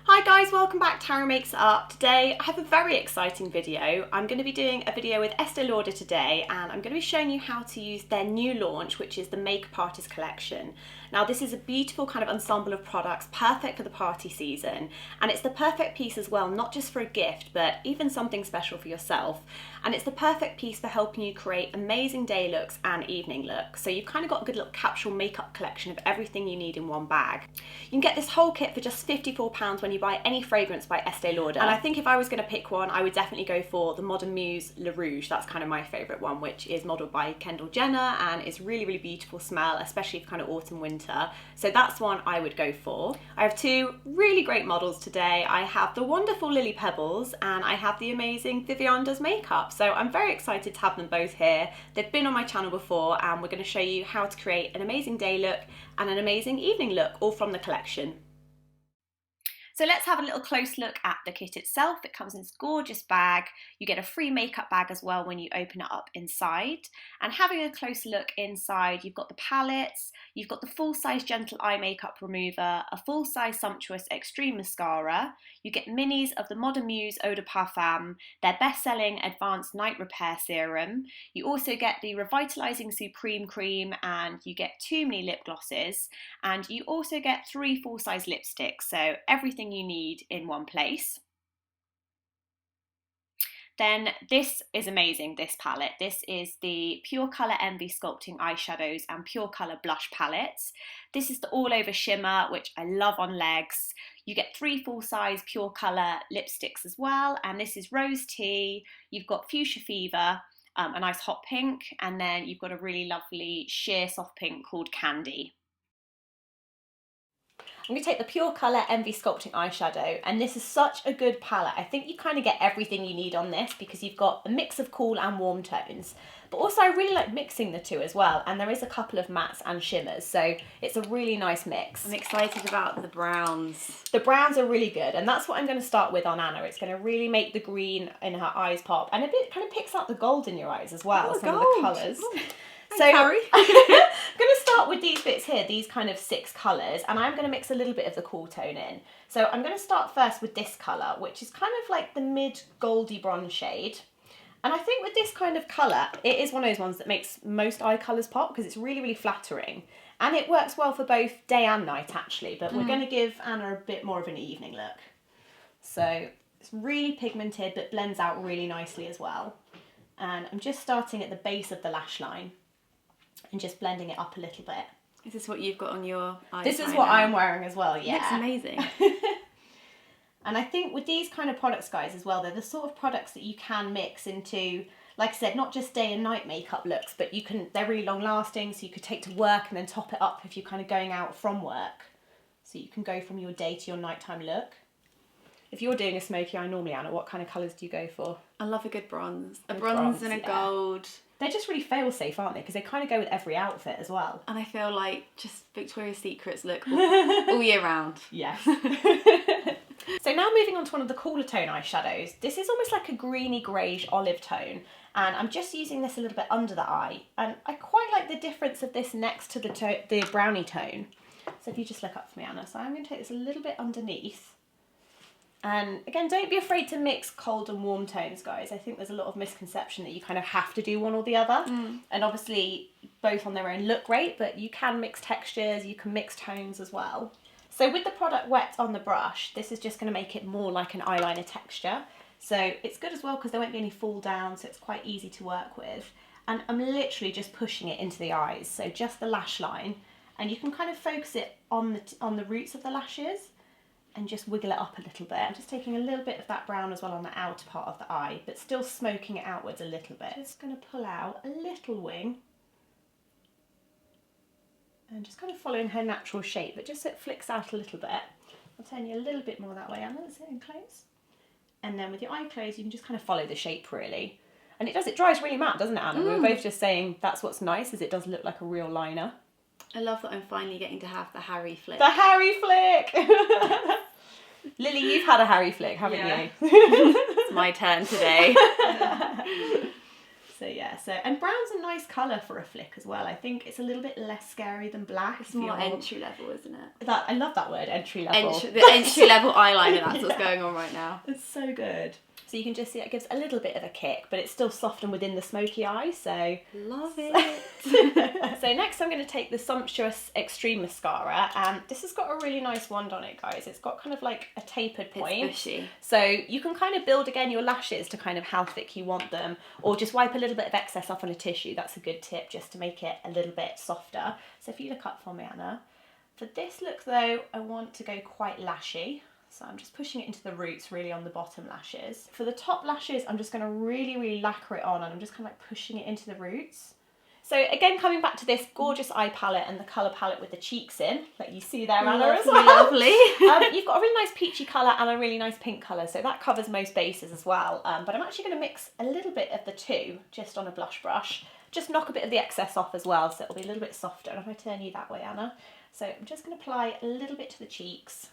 Hi guys, welcome back to Tara Makes It Up. Today I have a very exciting video. I'm going to be doing a video with Estée Lauder today, and I'm going to be showing you how to use their new launch, which is the Makeup Artist collection. Now this is a beautiful kind of ensemble of products, perfect for the party season, and it's the perfect piece as well, not just for a gift, but even something special for yourself. And it's the perfect piece for helping you create amazing day looks and evening looks. So you've kind of got a good little capsule makeup collection of everything you need in one bag. You can get this whole kit for just £54 when you buy any fragrance by Estée Lauder. And I think if I was going to pick one, I would definitely go for the Modern Muse Le Rouge. That's kind of my favourite one, which is modelled by Kendall Jenner, and it's really, really beautiful smell, especially for kind of autumn, winter. So that's one I would go for. I have two really great models today. I have the wonderful Lily Pebbles, and I have the amazing Vivian Does Makeup. So I'm very excited to have them both here. They've been on my channel before, and we're going to show you how to create an amazing day look and an amazing evening look, all from the collection. So let's have a little close look at the kit itself. It comes in this gorgeous bag. You get a free makeup bag as well when you open it up inside. And having a close look inside, you've got the palettes, you've got the full-size gentle eye makeup remover, a full-size sumptuous extreme mascara. You get minis of the Modern Muse Eau de Parfum, their best-selling advanced night repair serum. You also get the revitalizing Supreme cream, and you get 2 mini lip glosses, and you also get 3 full-size lipsticks. So everything you need in one place. Then this is amazing, this palette. This is the Pure Colour Envy Sculpting Eyeshadows and Pure Colour Blush palettes. This is the All Over Shimmer, which I love on legs. You get 3 full-size Pure Colour lipsticks as well, and this is Rose Tea. You've got Fuchsia Fever, a nice hot pink, and then you've got a really lovely sheer soft pink called Candy. I'm going to take the Pure Colour Envy Sculpting Eyeshadow, and this is such a good palette. I think you kind of get everything you need on this because you've got a mix of cool and warm tones. But also I really like mixing the two as well, and there is a couple of mattes and shimmers, so it's a really nice mix. I'm excited about the browns. The browns are really good, and that's what I'm going to start with on Anna. It's going to really make the green in her eyes pop, and a bit kind of picks out the gold in your eyes as well, some of the colours. So I'm going to start with these bits here, these kind of 6 colours, and I'm going to mix a little bit of the cool tone in. So I'm going to start first with this colour, which is kind of like the mid goldy bronze shade. And I think with this kind of colour, it is one of those ones that makes most eye colours pop because it's really, really flattering. And it works well for both day and night actually, but we're going to give Anna a bit more of an evening look. So it's really pigmented but blends out really nicely as well. And I'm just starting at the base of the lash line and just blending it up a little bit. Is this what you've got on your eyes? This is what I'm wearing as well, yeah. Looks amazing. And I think with these kind of products, guys, as well, they're the sort of products that you can mix into, like I said, not just day and night makeup looks, but they're really long lasting, so you could take to work and then top it up if you're kind of going out from work. So you can go from your day to your nighttime look. If you're doing a smoky eye normally, Anna, what kind of colours do you go for? I love a good bronze. A bronze and a gold. They're just really fail-safe, aren't they? Because they kind of go with every outfit as well. And I feel like just Victoria's Secret's look all year round. Yes. So now moving on to one of the cooler tone eyeshadows. This is almost like a greeny greyish olive tone, and I'm just using this a little bit under the eye. And I quite like the difference of this next to the brownie tone. So if you just look up for me, Anna. So I'm going to take this a little bit underneath. And again, don't be afraid to mix cold and warm tones, guys. I think there's a lot of misconception that you kind of have to do one or the other. And obviously, both on their own look great, but you can mix textures, you can mix tones as well. So with the product wet on the brush, this is just going to make it more like an eyeliner texture. So it's good as well because there won't be any fall down, so it's quite easy to work with. And I'm literally just pushing it into the eyes, so just the lash line. And you can kind of focus it on the roots of the lashes and just wiggle it up a little bit. I'm just taking a little bit of that brown as well on the outer part of the eye, but still smoking it outwards a little bit. Just going to pull out a little wing. And just kind of following her natural shape, but just so it flicks out a little bit. I'll turn you a little bit more that way, Anna, that's it, and close. And then with your eye closed, you can just kind of follow the shape really. And it dries really matte, doesn't it, Anna? We were both just saying that's what's nice, is it does look like a real liner. I love that I'm finally getting to have the Harry flick. The Harry flick! Lily, you've had a Harry flick, haven't you? It's my turn today. So So yeah, and brown's a nice colour for a flick as well. I think it's a little bit less scary than black. It's more entry level, isn't it? I love that word, entry level. The entry level eyeliner, that's what's going on right now. It's so good. So you can just see it gives a little bit of a kick, but it's still soft and within the smoky eye, so... Love it! So next I'm going to take the Sumptuous Extreme Mascara, and this has got a really nice wand on it, guys. It's got kind of like a tapered point. It's bushy. So you can kind of build again your lashes to kind of how thick you want them, or just wipe a little bit of excess off on a tissue. That's a good tip, just to make it a little bit softer. So if you look up for me, Anna. For this look though, I want to go quite lashy. So I'm just pushing it into the roots, really on the bottom lashes. For the top lashes, I'm just going to really lacquer it on, and I'm just kind of like pushing it into the roots. So again, coming back to this gorgeous eye palette and the colour palette with the cheeks in, like you see there, Anna, as well. Lovely. You've got a really nice peachy colour and a really nice pink colour, so that covers most bases as well. But I'm actually going to mix a little bit of the two just on a blush brush. Just knock a bit of the excess off as well, so it'll be a little bit softer. And if I turn you that way, Anna. So I'm just going to apply a little bit to the cheeks.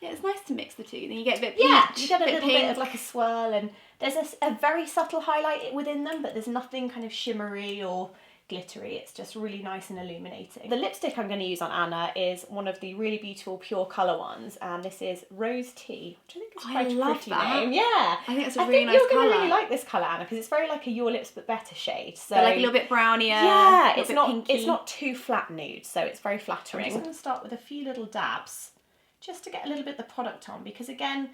Yeah, it's nice to mix the two, then you get a bit pink. Yeah, you get a little bit of like a swirl, and there's a very subtle highlight within them, but there's nothing kind of shimmery or glittery. It's just really nice and illuminating. The lipstick I'm going to use on Anna is one of the really beautiful pure colour ones, and this is Rose Tea, which I think is quite a pretty name. Yeah, I think it's a really nice colour. I think you're going to really like this colour, Anna, because it's very like a Your Lips But Better shade. So but like a little bit brownier. Yeah, it's not too flat nude, so it's very flattering. I'm just going to start with a few little dabs, just to get a little bit of the product on, because again,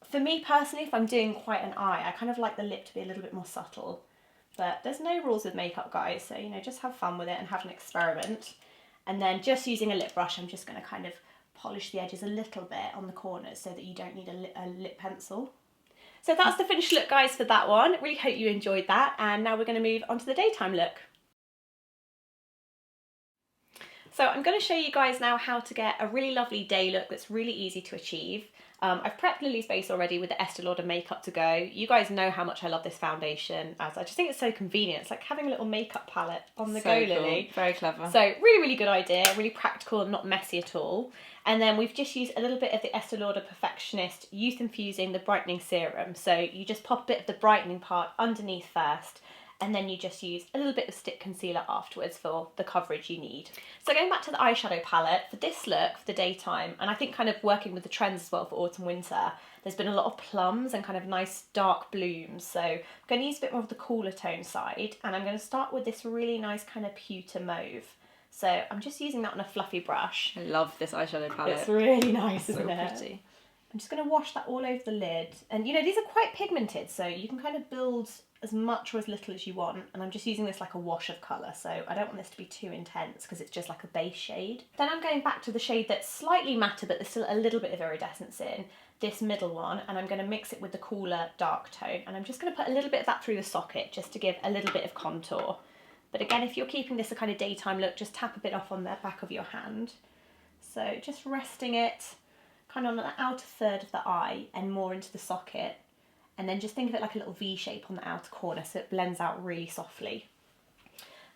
for me personally, if I'm doing quite an eye, I kind of like the lip to be a little bit more subtle. But there's no rules with makeup, guys, so you know, just have fun with it and have an experiment. And then just using a lip brush, I'm just going to kind of polish the edges a little bit on the corners so that you don't need a lip pencil. So that's the finished look, guys, for that one. Really hope you enjoyed that, and now we're going to move on to the daytime look. So I'm going to show you guys now how to get a really lovely day look that's really easy to achieve. I've prepped Lily's base already with the Estée Lauder Makeup to Go. You guys know how much I love this foundation, as I just think it's so convenient. It's like having a little makeup palette on the go, cool. Lily. Very clever. So really good idea, really practical and not messy at all. And then we've just used a little bit of the Estée Lauder Perfectionist Youth Infusing the Brightening Serum. So you just pop a bit of the brightening part underneath first, and then you just use a little bit of stick concealer afterwards for the coverage you need. So going back to the eyeshadow palette, for this look, for the daytime, and I think kind of working with the trends as well for autumn winter, there's been a lot of plums and kind of nice dark blooms. So I'm going to use a bit more of the cooler tone side, and I'm going to start with this really nice kind of pewter mauve. So I'm just using that on a fluffy brush. I love this eyeshadow palette. It's really nice, so isn't it? Pretty. I'm just going to wash that all over the lid. And you know, these are quite pigmented, so you can kind of build as much or as little as you want, and I'm just using this like a wash of colour, so I don't want this to be too intense because it's just like a base shade. Then I'm going back to the shade that's slightly matter but there's still a little bit of iridescence in, this middle one, and I'm going to mix it with the cooler dark tone, and I'm just going to put a little bit of that through the socket just to give a little bit of contour. But again, if you're keeping this a kind of daytime look, just tap a bit off on the back of your hand. So just resting it kind of on the outer third of the eye and more into the socket. And then just think of it like a little V shape on the outer corner so it blends out really softly.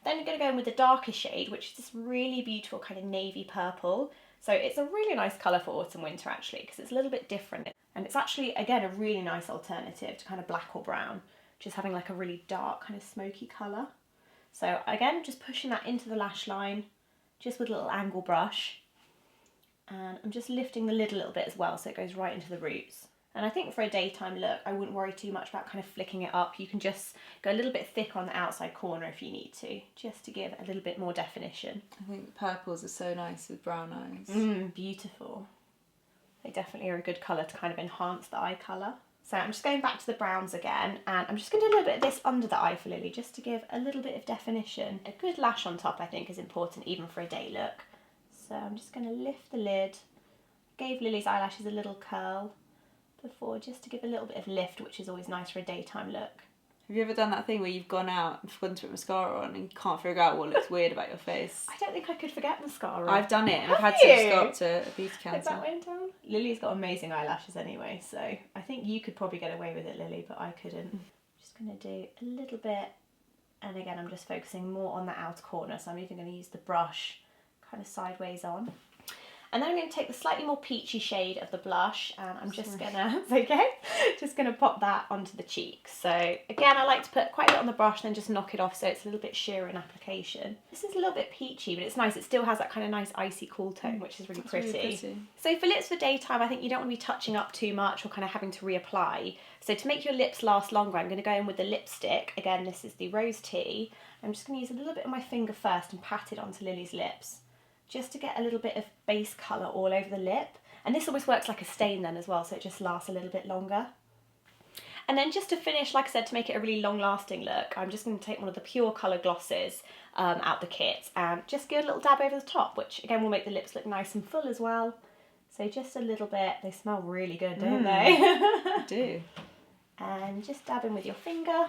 Then you're going to go in with the darker shade, which is this really beautiful kind of navy purple. So it's a really nice colour for autumn winter actually, because it's a little bit different. And it's actually, again, a really nice alternative to kind of black or brown, just having like a really dark kind of smoky colour. So again, just pushing that into the lash line, just with a little angle brush. And I'm just lifting the lid a little bit as well so it goes right into the roots. And I think for a daytime look, I wouldn't worry too much about kind of flicking it up. You can just go a little bit thicker on the outside corner if you need to, just to give a little bit more definition. I think the purples are so nice with brown eyes. Beautiful. They definitely are a good colour to kind of enhance the eye colour. So I'm just going back to the browns again, and I'm just going to do a little bit of this under the eye for Lily, just to give a little bit of definition. A good lash on top, I think, is important even for a day look. So I'm just going to lift the lid. Gave Lily's eyelashes a little curl before, just to give a little bit of lift, which is always nice for a daytime look. Have you ever done that thing where you've gone out and forgotten to put mascara on and you can't figure out what looks weird about your face? I don't think I could forget mascara. I've done it, and I've had you? to stop to a beauty counter. Like that went down? Lily's got amazing eyelashes anyway, so I think you could probably get away with it, Lily, but I couldn't. Just going to do a little bit, and again I'm just focusing more on the outer corner, so I'm even going to use the brush kind of sideways on. And then I'm going to take the slightly more peachy shade of the blush, and I'm just gonna, it's okay, just gonna pop that onto the cheeks. So again, I like to put quite a bit on the brush and then just knock it off so it's a little bit sheerer in application. This is a little bit peachy, but it's nice. It still has that kind of nice icy cool tone, which is really pretty. So for lips for daytime, I think you don't want to be touching up too much or kind of having to reapply. So to make your lips last longer, I'm going to go in with the lipstick. Again, this is the Rose Tea. I'm just going to use a little bit of my finger first and pat it onto Lily's lips, just to get a little bit of base colour all over the lip. And this almost works like a stain then as well, so it just lasts a little bit longer. And then just to finish, like I said, to make it a really long-lasting look, I'm just going to take one of the Pure Colour glosses out the kit and just give a little dab over the top, which again will make the lips look nice and full as well. So just a little bit. They smell really good, don't they? They do. And just dab in with your finger.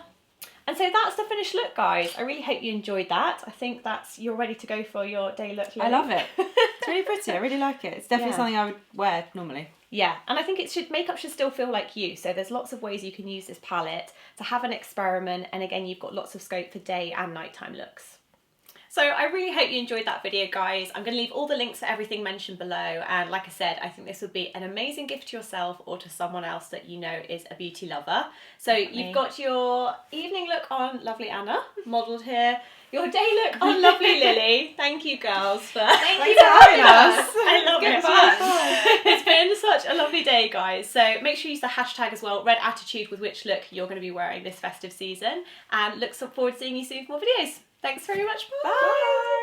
And so that's the finished look, guys. I really hope you enjoyed that. I think you're ready to go for your day look, Lily. I love it. It's really pretty. I really like it. It's definitely something I would wear normally. Yeah, and I think makeup should still feel like you. So there's lots of ways you can use this palette to have an experiment. And again, you've got lots of scope for day and nighttime looks. So I really hope you enjoyed that video, guys. I'm going to leave all the links for everything mentioned below. And like I said, I think this would be an amazing gift to yourself or to someone else that you know is a beauty lover. So you've got your evening look on lovely Anna, modelled here. Your day look on lovely Lily. Thank you, girls, for having us. I love it. It's been such a lovely day, guys. So make sure you use the hashtag as well, Red Attitude, with which look you're going to be wearing this festive season. And look forward to seeing you soon for more videos. Thanks very much. Bye.